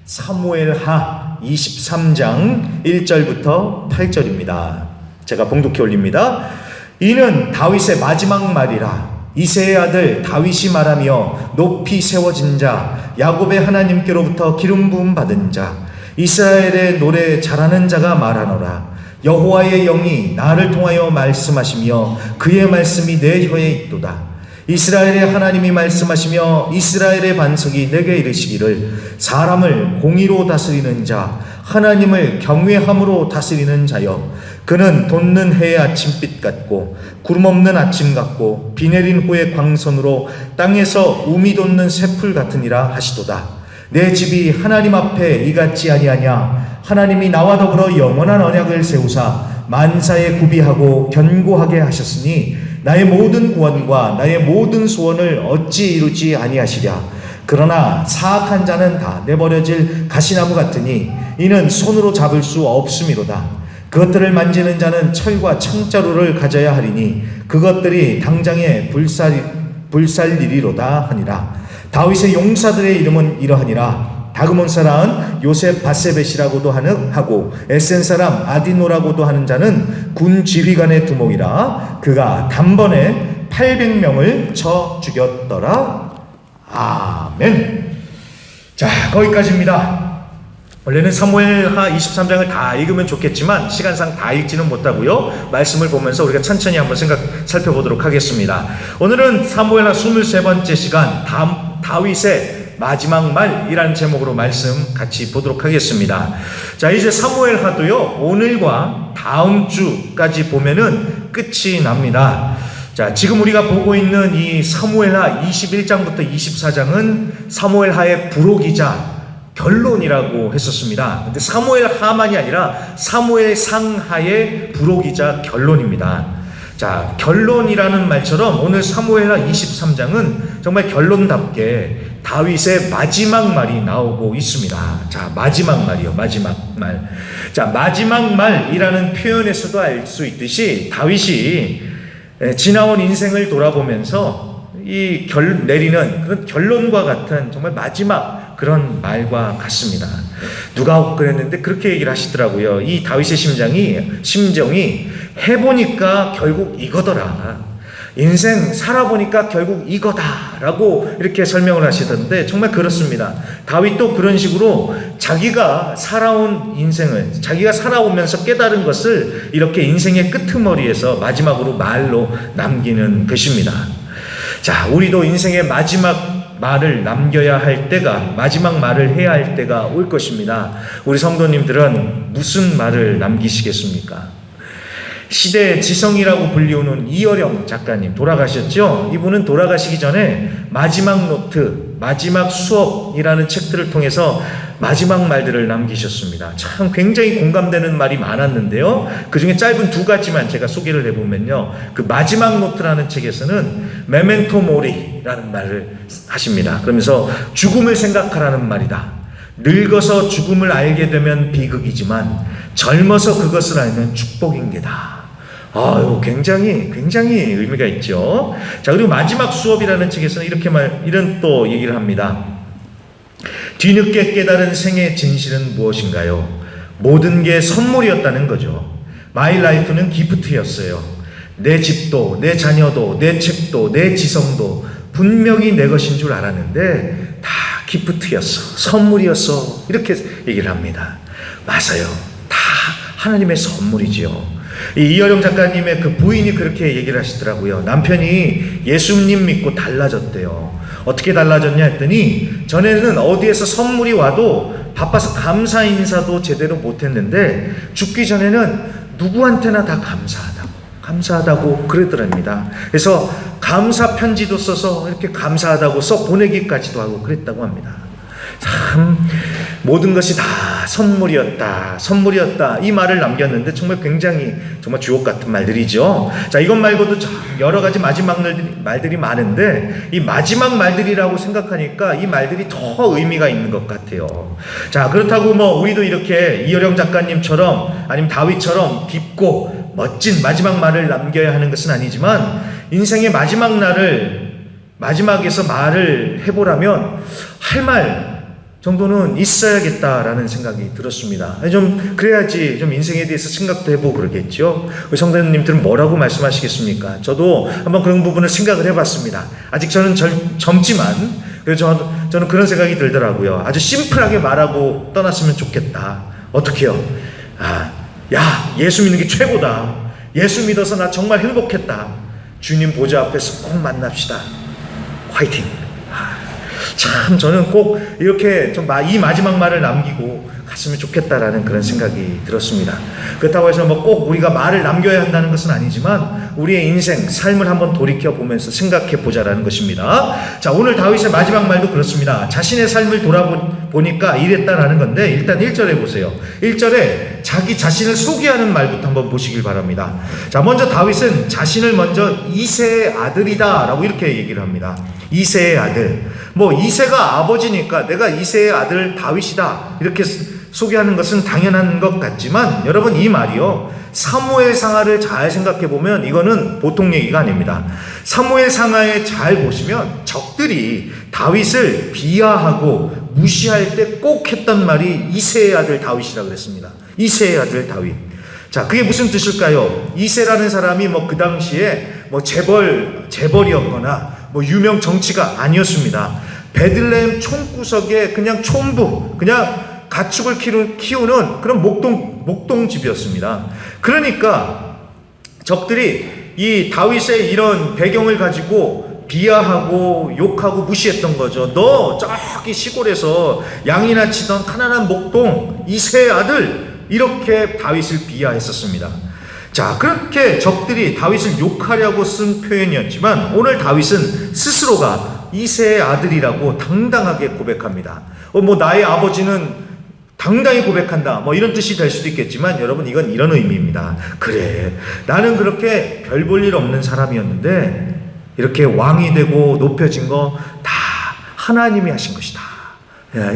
사무엘하 23장 1절부터 8절입니다. 제가 봉독해 올립니다. 이는 다윗의 마지막 말이라. 이새의 아들 다윗이 말하며 높이 세워진 자, 야곱의 하나님께로부터 기름 부음 받은 자, 이스라엘의 노래 잘하는 자가 말하노라. 여호와의 영이 나를 통하여 말씀하시며 그의 말씀이 내 혀에 있도다. 이스라엘의 하나님이 말씀하시며 이스라엘의 반석이 내게 이르시기를 사람을 공의로 다스리는 자, 하나님을 경외함으로 다스리는 자여, 그는 돋는 해의 아침빛 같고 구름 없는 아침 같고 비 내린 후의 광선으로 땅에서 우미 돋는 새풀 같으니라 하시도다. 내 집이 하나님 앞에 이같지 아니하냐. 하나님이 나와 더불어 영원한 언약을 세우사 만사에 구비하고 견고하게 하셨으니 나의 모든 구원과 나의 모든 소원을 어찌 이루지 아니하시랴. 그러나 사악한 자는 다 내버려질 가시나무 같으니 이는 손으로 잡을 수 없음이로다. 그것들을 만지는 자는 철과 창자루를 가져야 하리니 그것들이 당장에 불살리리로다 하니라. 다윗의 용사들의 이름은 이러하니라. 다그몬 사람 요셉 바세벳이라고도 하고 에센 사람 아디노라고도 하는 자는 군 지휘관의 두목이라. 그가 단번에 800명을 쳐 죽였더라. 아멘. 자, 거기까지입니다. 원래는 사무엘하 23장을 다 읽으면 좋겠지만 시간상 다 읽지는 못하고요. 말씀을 보면서 우리가 천천히 한번 살펴보도록 하겠습니다. 오늘은 사무엘하 23번째 시간 다윗의 마지막 말이라는 제목으로 말씀 같이 보도록 하겠습니다. 자, 이제 사무엘하도요, 오늘과 다음 주까지 보면은 끝이 납니다. 자, 지금 우리가 보고 있는 이 사무엘하 21장부터 24장은 사무엘하의 부록이자 결론이라고 했었습니다. 근데 사무엘하만이 아니라 사무엘상하의 부록이자 결론입니다. 자, 결론이라는 말처럼 오늘 사무엘하 23장은 정말 결론답게 다윗의 마지막 말이 나오고 있습니다. 자, 마지막 말이요. 마지막 말. 자, 마지막 말이라는 표현에서도 알 수 있듯이 다윗이 지나온 인생을 돌아보면서 내리는 그런 결론과 같은 정말 마지막 그런 말과 같습니다. 누가 그랬는데 그렇게 얘기를 하시더라고요. 이 다윗의 심정이 해보니까 결국 이거더라. 인생 살아보니까 결국 이거다라고 이렇게 설명을 하시던데 정말 그렇습니다. 다윗도 그런 식으로 자기가 살아온 인생을, 자기가 살아오면서 깨달은 것을 이렇게 인생의 끄트머리에서 마지막으로 말로 남기는 것입니다. 자, 우리도 인생의 마지막 말을 남겨야 할 때가, 마지막 말을 해야 할 때가 올 것입니다. 우리 성도님들은 무슨 말을 남기시겠습니까? 시대의 지성이라고 불리우는 이어령 작가님 돌아가셨죠? 이분은 돌아가시기 전에 마지막 노트, 마지막 수업이라는 책들을 통해서 마지막 말들을 남기셨습니다. 참 굉장히 공감되는 말이 많았는데요. 그 중에 짧은 두 가지만 제가 소개를 해보면요. 그 마지막 노트라는 책에서는 메멘토 모리라는 말을 하십니다. 그러면서 죽음을 생각하라는 말이다. 늙어서 죽음을 알게 되면 비극이지만 젊어서 그것을 알면 축복인 게다. 아유, 굉장히 의미가 있죠. 자, 그리고 마지막 수업이라는 책에서는 이런 또 얘기를 합니다. 뒤늦게 깨달은 생의 진실은 무엇인가요? 모든 게 선물이었다는 거죠. My life는 기프트였어요. 내 집도, 내 자녀도, 내 책도, 내 지성도 분명히 내 것인 줄 알았는데 다 기프트였어. 선물이었어. 이렇게 얘기를 합니다. 맞아요. 다 하나님의 선물이지요. 이어령 작가님의 그 부인이 그렇게 얘기를 하시더라고요. 남편이 예수님 믿고 달라졌대요. 어떻게 달라졌냐 했더니 전에는 어디에서 선물이 와도 바빠서 감사 인사도 제대로 못했는데 죽기 전에는 누구한테나 다 감사하다고 그러더랍니다. 그래서 감사 편지도 써서 이렇게 감사하다고 써 보내기까지도 하고 그랬다고 합니다. 참 모든 것이 다 선물이었다 이 말을 남겼는데 정말 굉장히 정말 주옥 같은 말들이죠. 자, 이것 말고도 여러 가지 마지막 말들이 많은데 이 마지막 말들이라고 생각하니까 이 말들이 더 의미가 있는 것 같아요. 자, 그렇다고 우리도 이렇게 이어령 작가님처럼 아니면 다윗처럼 깊고 멋진 마지막 말을 남겨야 하는 것은 아니지만 인생의 마지막 날을 마지막에서 말을 해보라면 할 말 정도는 있어야겠다라는 생각이 들었습니다. 좀 그래야지 좀 인생에 대해서 생각도 해보고 그러겠죠. 우리 성도님들은 뭐라고 말씀하시겠습니까? 저도 한번 그런 부분을 생각을 해봤습니다. 아직 저는 젊지만 그래서 저는 그런 생각이 들더라고요. 아주 심플하게 말하고 떠났으면 좋겠다. 어떻게요? 야, 예수 믿는 게 최고다. 예수 믿어서 나 정말 행복했다. 주님 보좌 앞에서 꼭 만납시다. 화이팅! 참 저는 꼭 이렇게 좀 이 마지막 말을 남기고 갔으면 좋겠다라는 그런 생각이 들었습니다. 그렇다고 해서 뭐 꼭 우리가 말을 남겨야 한다는 것은 아니지만 우리의 인생, 삶을 한번 돌이켜보면서 생각해 보자라는 것입니다. 자, 오늘 다윗의 마지막 말도 그렇습니다. 자신의 삶을 돌아보니까 이랬다라는 건데 일단 1절에 보세요. 1절에 자기 자신을 소개하는 말부터 한번 보시길 바랍니다. 자, 먼저 다윗은 자신을 먼저 이새의 아들이다 라고 이렇게 얘기를 합니다. 이새의 아들. 뭐 이새가 아버지니까 내가 이새의 아들 다윗이다 이렇게 소개하는 것은 당연한 것 같지만 여러분 이 말이요 사무엘상하를 잘 생각해 보면 이거는 보통 얘기가 아닙니다. 사무엘상하에 잘 보시면 적들이 다윗을 비하하고 무시할 때 꼭 했던 말이 이새의 아들 다윗이라고 그랬습니다. 이새의 아들 다윗. 자, 그게 무슨 뜻일까요? 이새라는 사람이 뭐 그 당시에 뭐 재벌이었거나 뭐 유명 정치가 아니었습니다. 베들레헴 총구석에 그냥 촌부, 그냥 가축을 키우는 그런 목동집이었습니다. 그러니까 적들이 이 다윗의 이런 배경을 가지고 비하하고 욕하고 무시했던 거죠. 너 저기 시골에서 양이나 치던 가난한 목동 이새의 아들, 이렇게 다윗을 비하했었습니다. 자, 그렇게 적들이 다윗을 욕하려고 쓴 표현이었지만 오늘 다윗은 스스로가 이새의 아들이라고 당당하게 고백합니다. 뭐 나의 아버지는 당당히 고백한다, 뭐 이런 뜻이 될 수도 있겠지만 여러분 이건 이런 의미입니다. 그래, 나는 그렇게 별 볼 일 없는 사람이었는데 이렇게 왕이 되고 높여진 거 다 하나님이 하신 것이다.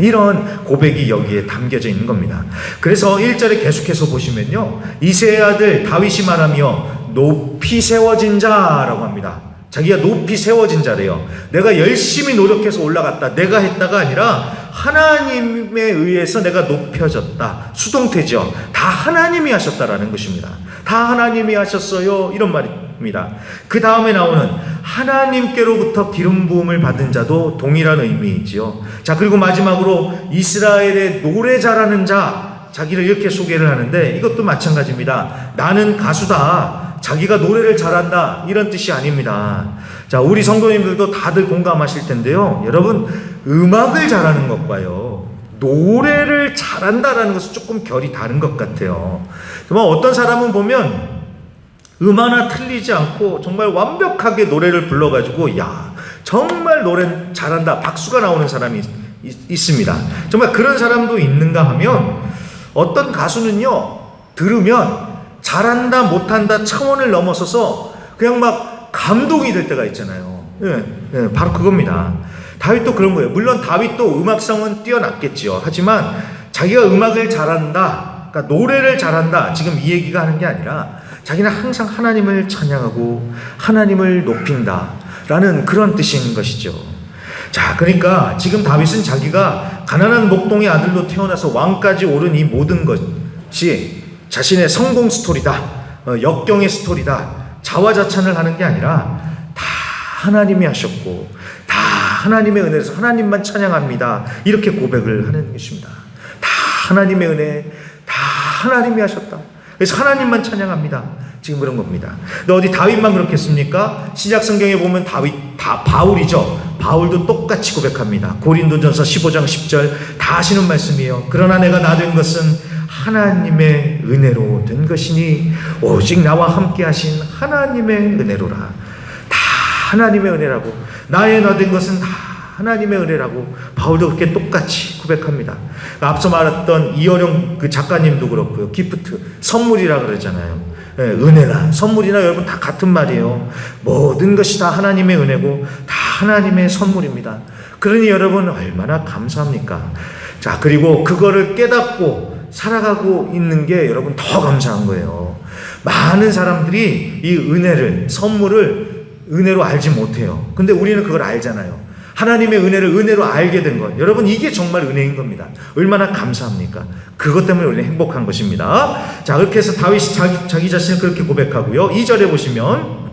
이런 고백이 여기에 담겨져 있는 겁니다. 그래서 1절에 계속해서 보시면요, 이새의 아들 다윗이 말하며 높이 세워진 자라고 합니다. 자기가 높이 세워진 자래요. 내가 열심히 노력해서 올라갔다, 내가 했다가 아니라 하나님에 의해서 내가 높여졌다. 수동태죠. 다 하나님이 하셨다라는 것입니다. 다 하나님이 하셨어요, 이런 말입니다. 그 다음에 나오는 하나님께로부터 기름 부음을 받은 자도 동일한 의미이지요. 자, 그리고 마지막으로 이스라엘의 노래 잘하는 자, 자기를 이렇게 소개를 하는데 이것도 마찬가지입니다. 나는 가수다, 자기가 노래를 잘한다, 이런 뜻이 아닙니다. 자, 우리 성도님들도 다들 공감하실 텐데요. 여러분, 음악을 잘하는 것과요, 노래를 잘한다라는 것은 조금 결이 다른 것 같아요. 정말 어떤 사람은 보면 하나 틀리지 않고 정말 완벽하게 노래를 불러가지고 야, 정말 노래 잘한다, 박수가 나오는 사람이 있습니다. 정말 그런 사람도 있는가 하면 어떤 가수는요, 들으면 잘한다 못한다 차원을 넘어서서 그냥 막 감동이 될 때가 있잖아요. 바로 그겁니다. 다윗도 그런 거예요. 물론 다윗도 음악성은 뛰어났겠지요. 하지만 자기가 음악을 잘한다, 그러니까 노래를 잘한다, 지금 이 얘기가 하는 게 아니라 자기는 항상 하나님을 찬양하고 하나님을 높인다 라는 그런 뜻인 것이죠. 자, 그러니까 지금 다윗은 자기가 가난한 목동의 아들로 태어나서 왕까지 오른 이 모든 것이 자신의 성공 스토리다, 역경의 스토리다, 자화자찬을 하는 게 아니라 다 하나님이 하셨고 다 하나님의 은혜에서 하나님만 찬양합니다, 이렇게 고백을 하는 것입니다. 다 하나님의 은혜, 다 하나님이 하셨다, 그래서 하나님만 찬양합니다, 지금 그런 겁니다. 근데 어디 다윗만 그렇겠습니까? 신약 성경에 보면 바울이죠. 바울도 똑같이 고백합니다. 고린도전서 15장 10절 다 하시는 말씀이에요. 그러나 내가 나 된 것은 하나님의 은혜로 된 것이니 오직 나와 함께 하신 하나님의 은혜로라. 다 하나님의 은혜라고, 나의 나 된 것은 다 하나님의 은혜라고 바울도 그렇게 똑같이 고백합니다. 앞서 말했던 이어령 그 작가님도 그렇고요. 기프트, 선물이라 그러잖아요. 은혜나 선물이나 여러분 다 같은 말이에요. 모든 것이 다 하나님의 은혜고 다 하나님의 선물입니다. 그러니 여러분 얼마나 감사합니까? 자, 그리고 그거를 깨닫고 살아가고 있는 게 여러분 더 감사한 거예요. 많은 사람들이 이 은혜를, 선물을 은혜로 알지 못해요. 근데 우리는 그걸 알잖아요. 하나님의 은혜를 은혜로 알게 된 것. 여러분, 이게 정말 은혜인 겁니다. 얼마나 감사합니까? 그것 때문에 우리는 행복한 것입니다. 자, 그렇게 해서 다윗이 자기 자신을 그렇게 고백하고요. 2절에 보시면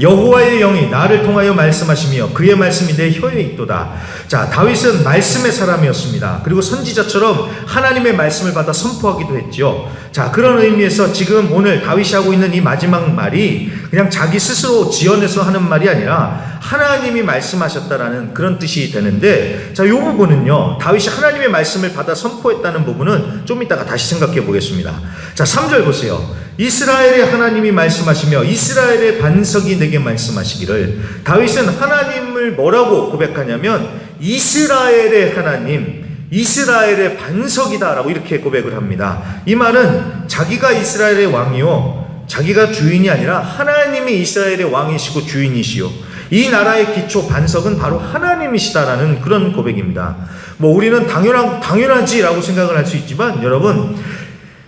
여호와의 영이 나를 통하여 말씀하시며 그의 말씀이 내 혀에 있도다. 자, 다윗은 말씀의 사람이었습니다. 그리고 선지자처럼 하나님의 말씀을 받아 선포하기도 했죠. 자, 그런 의미에서 지금 오늘 다윗이 하고 있는 이 마지막 말이 그냥 자기 스스로 지어내서 하는 말이 아니라 하나님이 말씀하셨다라는 그런 뜻이 되는데, 자, 이 부분은요, 다윗이 하나님의 말씀을 받아 선포했다는 부분은 좀 이따가 다시 생각해 보겠습니다. 자, 3절 보세요. 이스라엘의 하나님이 말씀하시며 이스라엘의 반석이 내게 말씀하시기를. 다윗은 하나님을 뭐라고 고백하냐면 이스라엘의 하나님, 이스라엘의 반석이다라고 이렇게 고백을 합니다. 이 말은 자기가 이스라엘의 왕이요, 자기가 주인이 아니라 하나님이 이스라엘의 왕이시고 주인이시요, 이 나라의 기초 반석은 바로 하나님이시다라는 그런 고백입니다. 뭐 우리는 당연하지라고 생각을 할 수 있지만, 여러분,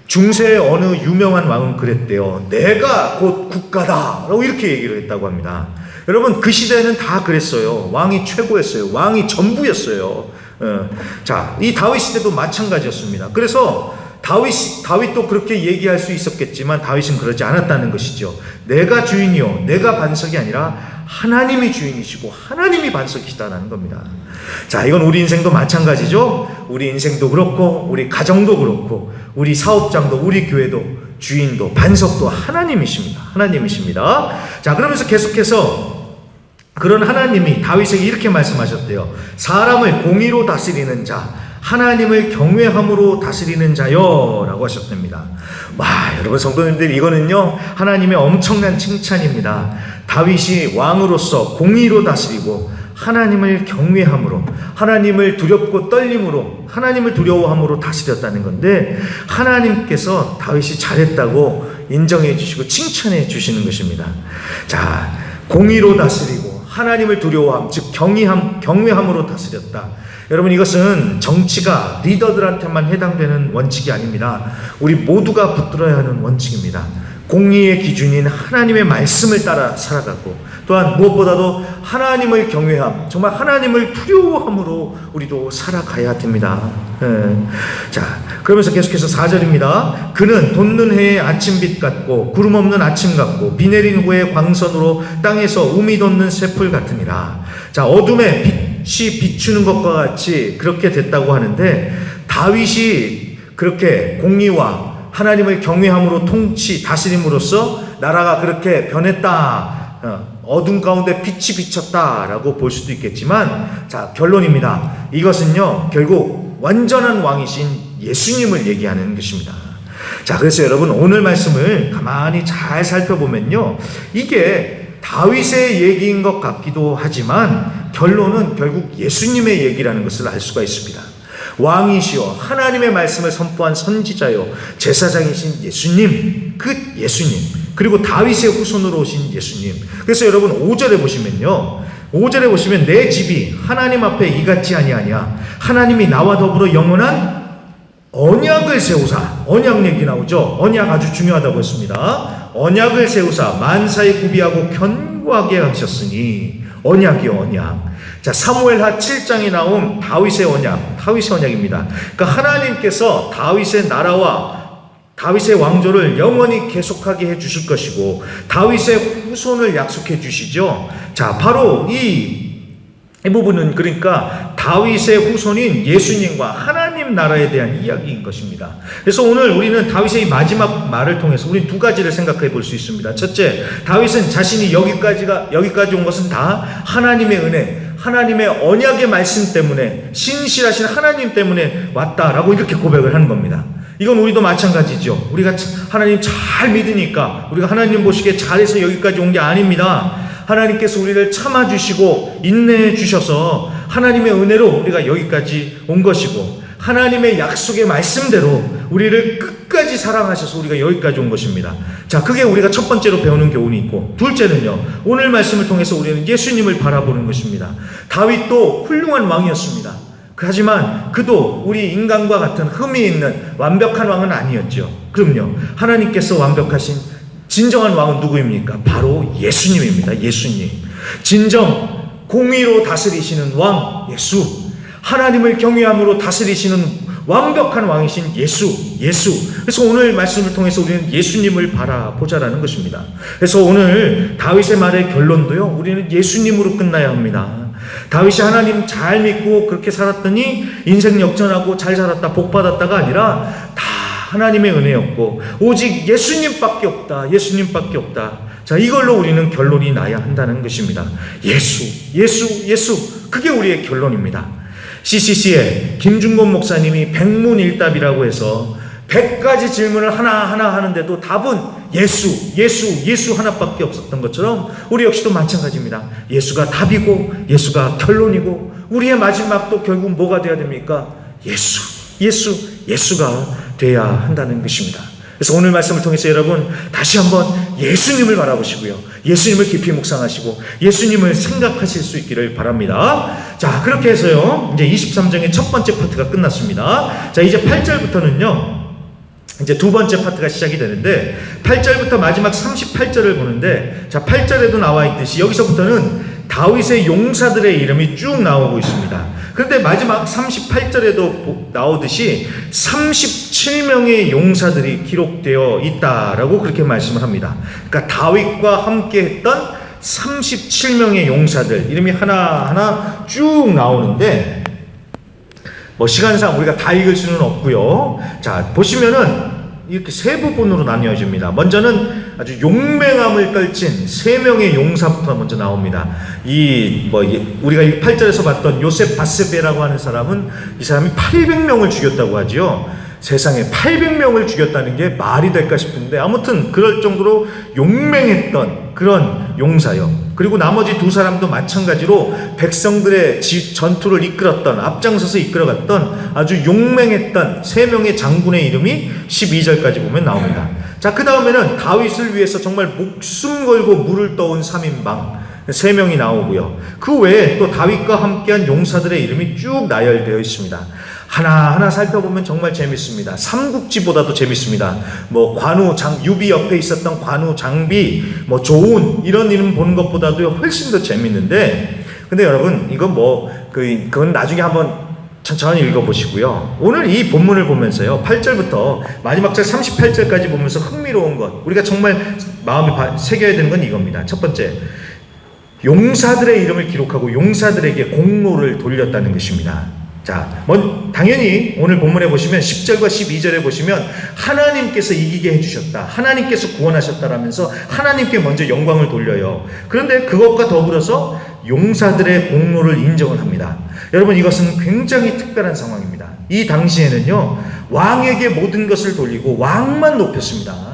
중세의 어느 유명한 왕은 그랬대요. 내가 곧 국가다라고 이렇게 얘기를 했다고 합니다. 여러분, 그 시대에는 다 그랬어요. 왕이 최고였어요. 왕이 전부였어요. 자, 이 다윗 시대도 마찬가지였습니다. 그래서 다윗도 그렇게 얘기할 수 있었겠지만 다윗은 그러지 않았다는 것이죠. 내가 주인이요, 내가 반석이 아니라 하나님이 주인이시고 하나님이 반석이시다는 겁니다. 자, 이건 우리 인생도 마찬가지죠. 우리 인생도 그렇고 우리 가정도 그렇고 우리 사업장도 우리 교회도 주인도 반석도 하나님이십니다. 하나님이십니다. 자, 그러면서 계속해서 그런 하나님이 다윗에게 이렇게 말씀하셨대요. 사람을 공의로 다스리는 자, 하나님을 경외함으로 다스리는 자요 라고 하셨답니다. 와, 여러분 성도님들, 이거는요 하나님의 엄청난 칭찬입니다. 다윗이 왕으로서 공의로 다스리고 하나님을 경외함으로, 하나님을 두렵고 떨림으로, 하나님을 두려워함으로 다스렸다는 건데, 하나님께서 다윗이 잘했다고 인정해 주시고 칭찬해 주시는 것입니다. 자, 공의로 다스리고 하나님을 두려워함, 즉 경외함으로 다스렸다. 여러분, 이것은 정치가 리더들한테만 해당되는 원칙이 아닙니다. 우리 모두가 붙들어야 하는 원칙입니다. 공의의 기준인 하나님의 말씀을 따라 살아가고, 또한 무엇보다도 하나님을 경외함, 정말 하나님을 두려워함으로 우리도 살아가야 됩니다. 자, 그러면서 계속해서 4절입니다. 그는 돋는 해의 아침빛 같고 구름 없는 아침 같고 비 내린 후의 광선으로 땅에서 우미 돋는 새풀 같으니라. 자, 어둠에 빛이 비추는 것과 같이 그렇게 됐다고 하는데, 다윗이 그렇게 공의와 하나님을 경외함으로 통치, 다스림으로써 나라가 그렇게 변했다, 어둠 가운데 빛이 비쳤다라고 볼 수도 있겠지만, 자, 결론입니다. 이것은요 결국 완전한 왕이신 예수님을 얘기하는 것입니다. 자, 그래서 여러분, 오늘 말씀을 가만히 잘 살펴보면요, 이게 다윗의 얘기인 것 같기도 하지만 결론은 결국 예수님의 얘기라는 것을 알 수가 있습니다. 왕이시여 하나님의 말씀을 선포한 선지자요 제사장이신 예수님, 그 예수님, 그리고 다윗의 후손으로 오신 예수님. 그래서 여러분 5절에 보시면요, 5절에 보시면 내 집이 하나님 앞에 이같지 아니하냐, 하나님이 나와 더불어 영원한 언약을 세우사. 언약 얘기 나오죠. 언약 아주 중요하다고 했습니다. 언약을 세우사 만사에 구비하고 견고하게 하셨으니. 언약이요, 언약. 자, 사무엘하 7장에 나온 다윗의 언약입니다. 그러니까 하나님께서 다윗의 나라와 다윗의 왕조를 영원히 계속하게 해 주실 것이고 다윗의 후손을 약속해 주시죠. 자, 바로 이 부분은 그러니까 다윗의 후손인 예수님과 하나님 나라에 대한 이야기인 것입니다. 그래서 오늘 우리는 다윗의 이 마지막 말을 통해서 우리 두 가지를 생각해 볼 수 있습니다. 첫째, 다윗은 자신이 여기까지 온 것은 다 하나님의 은혜, 하나님의 언약의 말씀 때문에, 신실하신 하나님 때문에 왔다라고 이렇게 고백을 하는 겁니다. 이건 우리도 마찬가지죠. 우리가 하나님 잘 믿으니까, 우리가 하나님 보시기에 잘해서 여기까지 온 게 아닙니다. 하나님께서 우리를 참아주시고 인내해 주셔서 하나님의 은혜로 우리가 여기까지 온 것이고, 하나님의 약속의 말씀대로 우리를 끝까지 사랑하셔서 우리가 여기까지 온 것입니다. 자, 그게 우리가 첫 번째로 배우는 교훈이 있고, 둘째는요, 오늘 말씀을 통해서 우리는 예수님을 바라보는 것입니다. 다윗도 훌륭한 왕이었습니다. 하지만 그도 우리 인간과 같은 흠이 있는 완벽한 왕은 아니었죠. 그럼요, 하나님께서 완벽하신 진정한 왕은 누구입니까? 바로 예수님입니다. 예수님. 진정 공의로 다스리시는 왕 예수, 하나님을 경외함으로 다스리시는 완벽한 왕이신 예수. 그래서 오늘 말씀을 통해서 우리는 예수님을 바라보자라는 것입니다. 그래서 오늘 다윗의 말의 결론도요, 우리는 예수님으로 끝나야 합니다. 다윗이 하나님 잘 믿고 그렇게 살았더니 인생 역전하고 잘 살았다, 복 받았다가 아니라 다 하나님의 은혜였고 오직 예수님밖에 없다. 자, 이걸로 우리는 결론이 나야 한다는 것입니다. 예수. 그게 우리의 결론입니다. CCC에 김중곤 목사님이 백문일답이라고 해서 100가지 질문을 하나하나 하는데도 답은 예수 하나밖에 없었던 것처럼 우리 역시도 마찬가지입니다. 예수가 답이고 예수가 결론이고 우리의 마지막도 결국 뭐가 돼야 됩니까? 예수가 돼야 한다는 것입니다. 그래서 오늘 말씀을 통해서 여러분 다시 한번 예수님을 바라보시고요, 예수님을 깊이 묵상하시고 예수님을 생각하실 수 있기를 바랍니다. 자, 그렇게 해서요 이제 23장의 첫 번째 파트가 끝났습니다. 자, 이제 8절부터는요 이제 두 번째 파트가 시작이 되는데 8절부터 마지막 38절을 보는데, 자, 8절에도 나와 있듯이 여기서부터는 다윗의 용사들의 이름이 쭉 나오고 있습니다. 그런데 마지막 38절에도 나오듯이 37명의 용사들이 기록되어 있다라고 그렇게 말씀을 합니다. 그러니까 다윗과 함께 했던 37명의 용사들 이름이 하나하나 쭉 나오는데 뭐 시간상 우리가 다 읽을 수는 없고요. 자, 보시면은 이렇게 세 부분으로 나뉘어집니다. 먼저는 아주 용맹함을 떨친 세 명의 용사부터 먼저 나옵니다. 우리가 8절에서 봤던 요셉 바세베라고 하는 사람은 이 사람이 800명을 죽였다고 하지요. 세상에 800명을 죽였다는 게 말이 될까 싶은데 아무튼 그럴 정도로 용맹했던 그런 용사요. 그리고 나머지 두 사람도 마찬가지로 백성들의 전투를 이끌었던, 앞장서서 이끌어갔던 아주 용맹했던 세 명의 장군의 이름이 12절까지 보면 나옵니다. 자, 그 다음에는 다윗을 위해서 정말 목숨 걸고 물을 떠온 3인방 세 명이 나오고요. 그 외에 또 다윗과 함께한 용사들의 이름이 쭉 나열되어 있습니다. 하나하나 살펴보면 정말 재밌습니다. 삼국지보다도 재밌습니다. 유비 옆에 있었던 관우, 장비, 조운 이런 이름 보는 것보다도 훨씬 더 재밌는데, 근데 여러분 이건 그건 나중에 한번 천천히 읽어보시고요. 오늘 이 본문을 보면서요 8절부터 마지막 절 38절까지 보면서 흥미로운 것, 우리가 정말 마음에 새겨야 되는 건 이겁니다. 첫 번째, 용사들의 이름을 기록하고 용사들에게 공로를 돌렸다는 것입니다. 자, 당연히 오늘 본문에 보시면 10절과 12절에 보시면 하나님께서 이기게 해주셨다, 하나님께서 구원하셨다라면서 하나님께 먼저 영광을 돌려요. 그런데 그것과 더불어서 용사들의 공로를 인정을 합니다. 여러분, 이것은 굉장히 특별한 상황입니다. 이 당시에는요 왕에게 모든 것을 돌리고 왕만 높였습니다.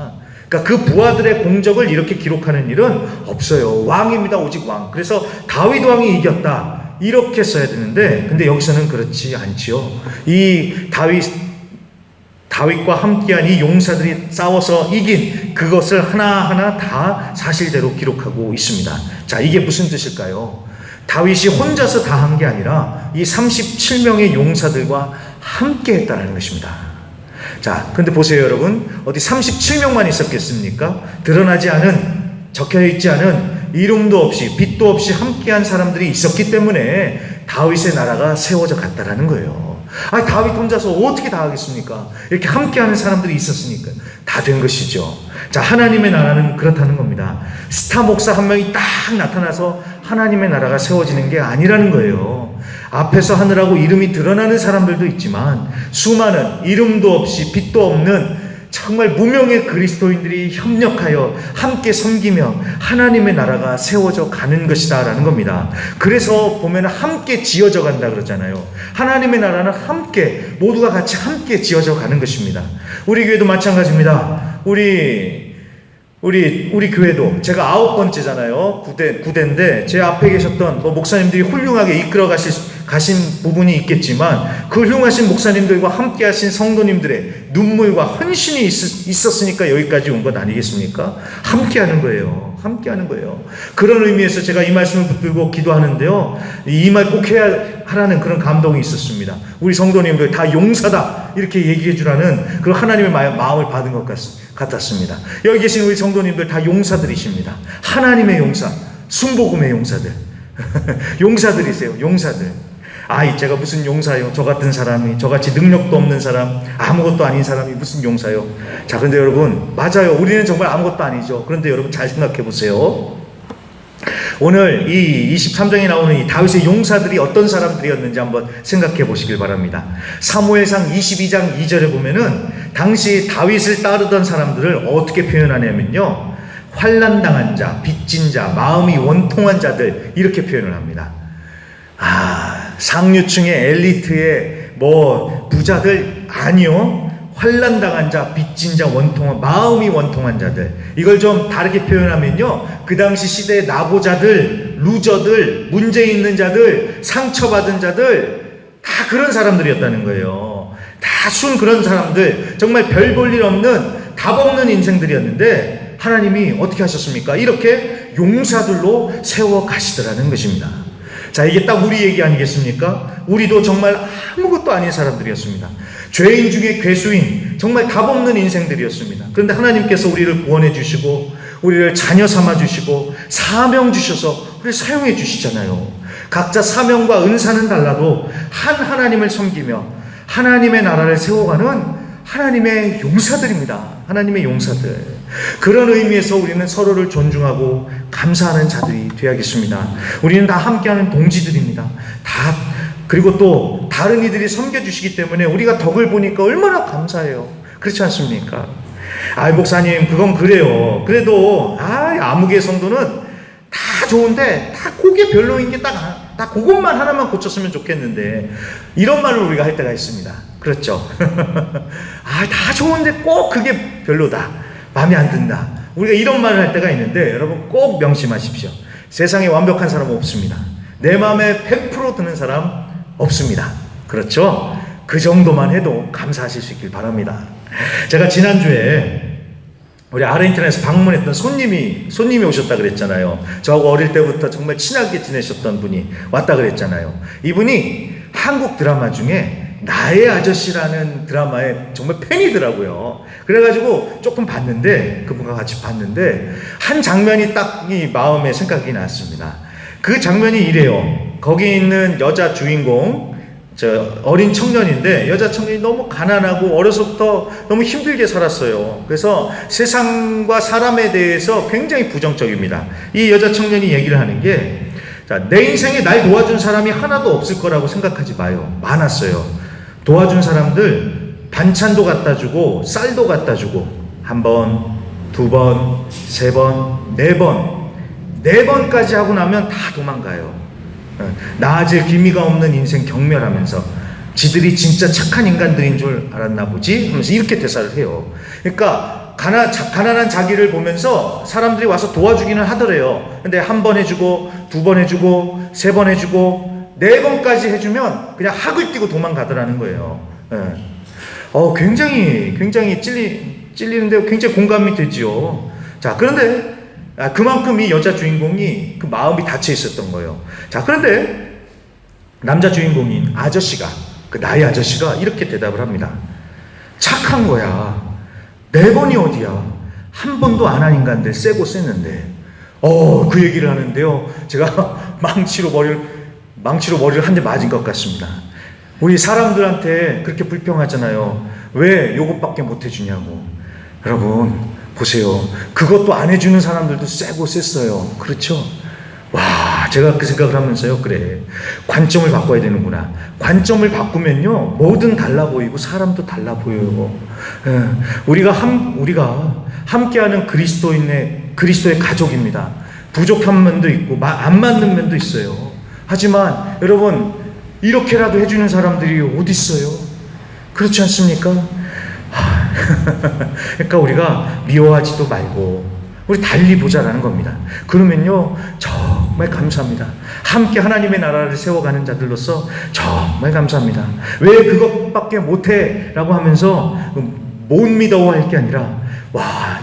그러니까 그 부하들의 공적을 이렇게 기록하는 일은 없어요. 왕입니다, 오직 왕. 그래서 다윗 왕이 이겼다 이렇게 써야 되는데, 근데 여기서는 그렇지 않지요. 이 다윗과 함께한 이 용사들이 싸워서 이긴 그것을 하나하나 다 사실대로 기록하고 있습니다. 자, 이게 무슨 뜻일까요? 다윗이 혼자서 다 한 게 아니라 이 37명의 용사들과 함께 했다는 것입니다. 자, 근데 보세요 여러분, 어디 37명만 있었겠습니까? 드러나지 않은, 적혀있지 않은, 이름도 없이 빛도 없이 함께한 사람들이 있었기 때문에 다윗의 나라가 세워져 갔다라는 거예요. 다윗 혼자서 어떻게 다 하겠습니까? 이렇게 함께하는 사람들이 있었으니까 다 된 것이죠. 자, 하나님의 나라는 그렇다는 겁니다. 스타 목사 한 명이 딱 나타나서 하나님의 나라가 세워지는 게 아니라는 거예요. 앞에서 하느라고 이름이 드러나는 사람들도 있지만 수많은 이름도 없이 빛도 없는 정말 무명의 그리스도인들이 협력하여 함께 섬기며 하나님의 나라가 세워져 가는 것이다 라는 겁니다. 그래서 보면 함께 지어져 간다 그러잖아요. 하나님의 나라는 함께, 모두가 같이 함께 지어져 가는 것입니다. 우리 교회도 마찬가지입니다. 우리 교회도 제가 9번째잖아요. 9대인데 제 앞에 계셨던 목사님들이 훌륭하게 이끌어 가신 부분이 있겠지만 그 훌륭하신 목사님들과 함께 하신 성도님들의 눈물과 헌신이 있었으니까 여기까지 온 것 아니겠습니까? 함께 하는 거예요. 함께 하는 거예요. 그런 의미에서 제가 이 말씀을 붙들고 기도하는데요, 이 말 꼭 하라는 그런 감동이 있었습니다. 우리 성도님들 다 용사다 이렇게 얘기해 주라는 그런 하나님의 마음을 받은 것 같았습니다. 여기 계신 우리 성도님들 다 용사들이십니다. 하나님의 용사, 순복음의 용사들. 용사들이세요. 용사들. 제가 무슨 용사요? 저 같은 사람이, 저같이 능력도 없는 사람, 아무것도 아닌 사람이 무슨 용사요? 자, 근데 여러분, 맞아요. 우리는 정말 아무것도 아니죠. 그런데 여러분 잘 생각해 보세요. 오늘 이 23장에 나오는 이 다윗의 용사들이 어떤 사람들이었는지 한번 생각해 보시길 바랍니다. 사무엘상 22장 2절에 보면은 당시 다윗을 따르던 사람들을 어떻게 표현하냐면요, 환난당한 자, 빚진 자, 마음이 원통한 자들, 이렇게 표현을 합니다. 상류층의 엘리트의 부자들 아니요, 환난당한 자, 빚진 자, 원통한, 마음이 원통한 자들. 이걸 좀 다르게 표현하면요, 그 당시 시대의 나고자들, 루저들, 문제 있는 자들, 상처받은 자들, 다 그런 사람들이었다는 거예요. 다 순 그런 사람들, 정말 별 볼 일 없는 답 없는 인생들이었는데 하나님이 어떻게 하셨습니까? 이렇게 용사들로 세워 가시더라는 것입니다. 자, 이게 딱 우리 얘기 아니겠습니까? 우리도 정말 아무것도 아닌 사람들이었습니다. 죄인 중에 괴수인, 정말 답 없는 인생들이었습니다. 그런데 하나님께서 우리를 구원해 주시고 우리를 자녀 삼아 주시고 사명 주셔서 우리를 사용해 주시잖아요. 각자 사명과 은사는 달라도 한 하나님을 섬기며 하나님의 나라를 세워가는 하나님의 용사들입니다. 하나님의 용사들. 그런 의미에서 우리는 서로를 존중하고 감사하는 자들이 되어야겠습니다. 우리는 다 함께하는 동지들입니다. 그리고 또 다른 이들이 섬겨주시기 때문에 우리가 덕을 보니까 얼마나 감사해요. 그렇지 않습니까? 목사님, 그건 그래요. 그래도 아무개 성도는 다 좋은데 다 그게 별로인 게 딱 그것만 하나만 고쳤으면 좋겠는데, 이런 말을 우리가 할 때가 있습니다. 그렇죠? 다 좋은데 꼭 그게 별로다, 마음에 안 든다, 우리가 이런 말을 할 때가 있는데, 여러분 꼭 명심하십시오. 세상에 완벽한 사람은 없습니다. 내 마음에 100% 드는 사람 없습니다. 그렇죠? 그 정도만 해도 감사하실 수 있길 바랍니다. 제가 지난주에 우리 아르헨티나에서 방문했던 손님이 오셨다 그랬잖아요. 저하고 어릴 때부터 정말 친하게 지내셨던 분이 왔다 그랬잖아요. 이분이 한국 드라마 중에 나의 아저씨라는 드라마의 정말 팬이더라고요. 그래가지고 조금 봤는데, 그분과 같이 봤는데 한 장면이 딱 이 마음에 생각이 났습니다. 그 장면이 이래요. 거기 있는 여자 주인공, 어린 청년인데, 여자 청년이 너무 가난하고 어려서부터 너무 힘들게 살았어요. 그래서 세상과 사람에 대해서 굉장히 부정적입니다. 이 여자 청년이 얘기를 하는 게, 내 인생에 날 도와준 사람이 하나도 없을 거라고 생각하지 마요. 많았어요. 도와준 사람들 반찬도 갖다 주고 쌀도 갖다 주고, 한 번, 두 번, 세 번, 네 번까지 하고 나면 다 도망가요. 나아질 기미가 없는 인생 경멸하면서 지들이 진짜 착한 인간들인 줄 알았나 보지 하면서 이렇게 대사를 해요. 그러니까 가난한 자기를 보면서 사람들이 와서 도와주기는 하더래요. 근데 한 번 해주고, 두 번 해주고, 세 번 해주고, 네 번까지 해주면 그냥 학을 띄고 도망가더라는 거예요. 굉장히 찔리는데 굉장히 공감이 되지요. 자, 그런데 그만큼 이 여자 주인공이 그 마음이 닫혀 있었던 거예요. 자, 그런데 남자 주인공인 아저씨가, 나의 아저씨가 이렇게 대답을 합니다. 착한 거야. 4번이 어디야? 한 번도 안 한 인간들 세고 셌는데. 그 얘기를 하는데요, 제가 망치로 머리를 한 대 맞은 것 같습니다. 우리 사람들한테 그렇게 불평하잖아요. 왜 요것밖에 못 해주냐고. 여러분 보세요. 그것도 안 해주는 사람들도 세고 셌어요. 그렇죠? 제가 그 생각을 하면서요, 그래, 관점을 바꿔야 되는구나. 관점을 바꾸면요, 뭐든 달라 보이고 사람도 달라 보여요. 우리가 함께하는 그리스도의 가족입니다. 부족한 면도 있고 안 맞는 면도 있어요. 하지만 여러분, 이렇게라도 해주는 사람들이 어디 있어요? 그렇지 않습니까? 그러니까 우리가 미워하지도 말고 우리 달리 보자라는 겁니다. 그러면요, 정말 감사합니다. 함께 하나님의 나라를 세워가는 자들로서 정말 감사합니다. 왜 그것밖에 못해? 라고 하면서 못 믿어할 게 아니라,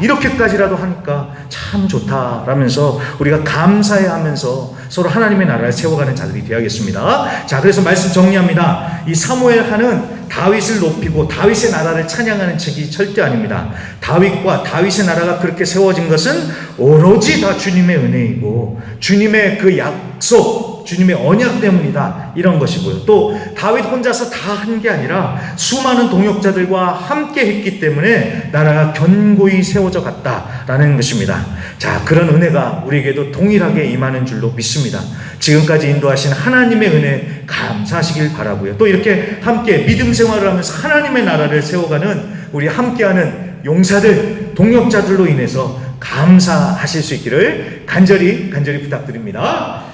이렇게까지라도 하니까 참 좋다라면서 우리가 감사해하면서 서로 하나님의 나라를 세워가는 자들이 되어야겠습니다. 자, 그래서 말씀 정리합니다. 이 사무엘하는 다윗을 높이고 다윗의 나라를 찬양하는 책이 절대 아닙니다. 다윗과 다윗의 나라가 그렇게 세워진 것은 오로지 다 주님의 은혜이고, 주님의 그 약속, 주님의 언약 때문이다. 이런 것이고요. 또 다윗 혼자서 다 한 게 아니라 수많은 동역자들과 함께 했기 때문에 나라가 견고히 세워져 갔다라는 것입니다. 자, 그런 은혜가 우리에게도 동일하게 임하는 줄로 믿습니다. 지금까지 인도하신 하나님의 은혜 감사하시길 바라고요. 또 이렇게 함께 믿음 생활을 하면서 하나님의 나라를 세워가는 우리 함께하는 용사들, 동역자들로 인해서 감사하실 수 있기를 간절히 부탁드립니다.